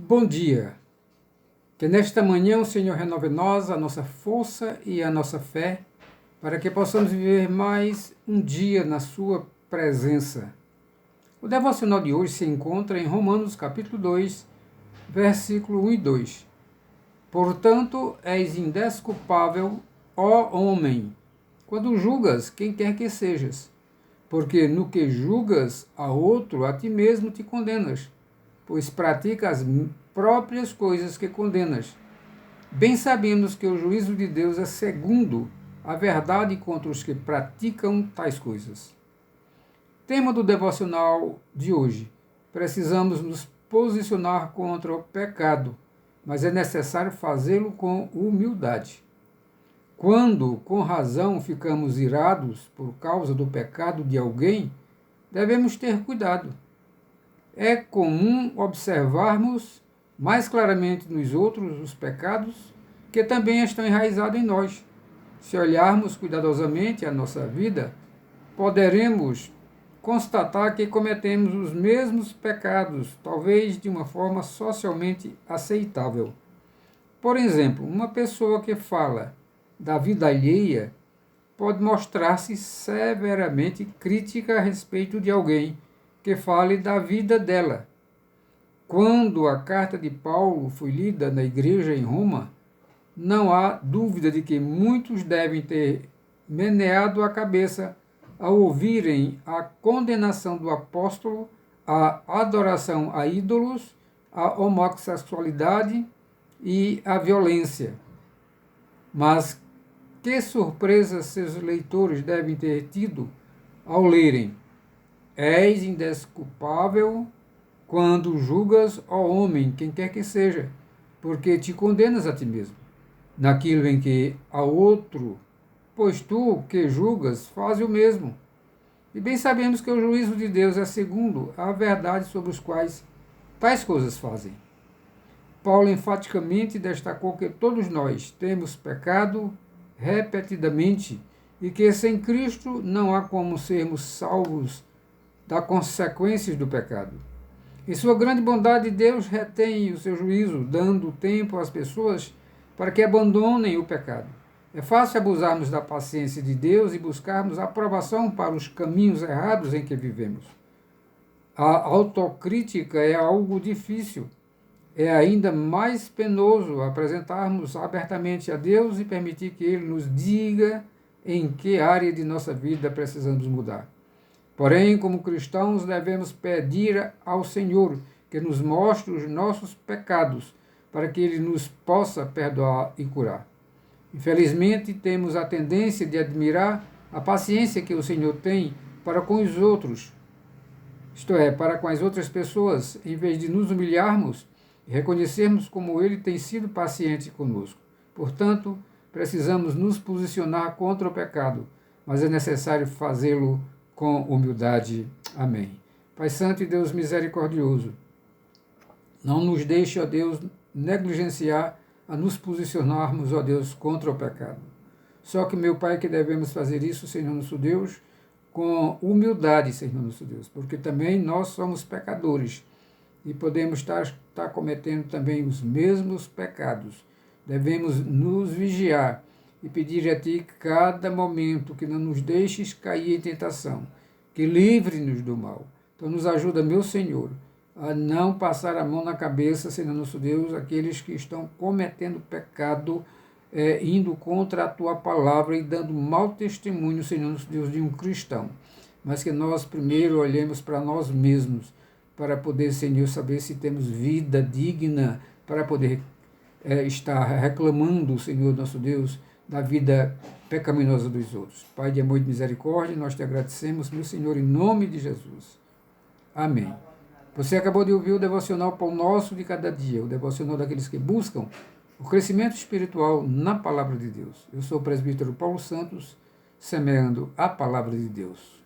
Bom dia. Que nesta manhã o Senhor renove em nós a nossa força e a nossa fé, para que possamos viver mais um dia na sua presença. O devocional de hoje se encontra em Romanos capítulo 2, versículo 1 e 2. Portanto, és indesculpável, ó homem, quando julgas quem quer que sejas, porque no que julgas a outro, a ti mesmo te condenas, pois pratica as próprias coisas que condenas. Bem sabemos que o juízo de Deus é segundo a verdade contra os que praticam tais coisas. Tema do devocional de hoje. Precisamos nos posicionar contra o pecado, mas é necessário fazê-lo com humildade. Quando, com razão, ficamos irados por causa do pecado de alguém, devemos ter cuidado. É comum observarmos mais claramente nos outros os pecados que também estão enraizados em nós. Se olharmos cuidadosamente a nossa vida, poderemos constatar que cometemos os mesmos pecados, talvez de uma forma socialmente aceitável. Por exemplo, uma pessoa que fala da vida alheia pode mostrar-se severamente crítica a respeito de alguém que fale da vida dela. Quando a carta de Paulo foi lida na igreja em Roma, não há dúvida de que muitos devem ter meneado a cabeça ao ouvirem a condenação do apóstolo à adoração a ídolos, à homossexualidade e à violência. Mas que surpresa seus leitores devem ter tido ao lerem: és indesculpável quando julgas, ó homem, quem quer que seja, porque te condenas a ti mesmo, naquilo em que a outro, pois tu que julgas, faz o mesmo. E bem sabemos que o juízo de Deus é segundo a verdade sobre os quais tais coisas fazem. Paulo enfaticamente destacou que todos nós temos pecado repetidamente e que sem Cristo não há como sermos salvos das consequências do pecado. Em sua grande bondade, Deus retém o seu juízo, dando tempo às pessoas para que abandonem o pecado. É fácil abusarmos da paciência de Deus e buscarmos aprovação para os caminhos errados em que vivemos. A autocrítica é algo difícil. É ainda mais penoso apresentarmos abertamente a Deus e permitir que Ele nos diga em que área de nossa vida precisamos mudar. Porém, como cristãos, devemos pedir ao Senhor que nos mostre os nossos pecados, para que Ele nos possa perdoar e curar. Infelizmente, temos a tendência de admirar a paciência que o Senhor tem para com os outros, isto é, para com as outras pessoas, em vez de nos humilharmos e reconhecermos como Ele tem sido paciente conosco. Portanto, precisamos nos posicionar contra o pecado, mas é necessário fazê-lo com humildade. Amém. Pai Santo e Deus misericordioso, não nos deixe, ó Deus, negligenciar a nos posicionarmos, ó Deus, contra o pecado. Só que, meu Pai, que devemos fazer isso, Senhor nosso Deus, com humildade, Senhor nosso Deus, porque também nós somos pecadores e podemos estar cometendo também os mesmos pecados. Devemos nos vigiar e pedir a Ti cada momento que não nos deixes cair em tentação, que livre-nos do mal. Então nos ajuda, meu Senhor, a não passar a mão na cabeça, Senhor nosso Deus, aqueles que estão cometendo pecado, indo contra a Tua palavra e dando mau testemunho, Senhor nosso Deus, de um cristão. Mas que nós primeiro olhemos para nós mesmos, para poder, Senhor, saber se temos vida digna, para poder estar reclamando, Senhor nosso Deus, da vida pecaminosa dos outros. Pai de amor e de misericórdia, nós te agradecemos, meu Senhor, em nome de Jesus. Amém. Você acabou de ouvir o devocional Pão Nosso de Cada Dia, o devocional daqueles que buscam o crescimento espiritual na Palavra de Deus. Eu sou o presbítero Paulo Santos, semeando a Palavra de Deus.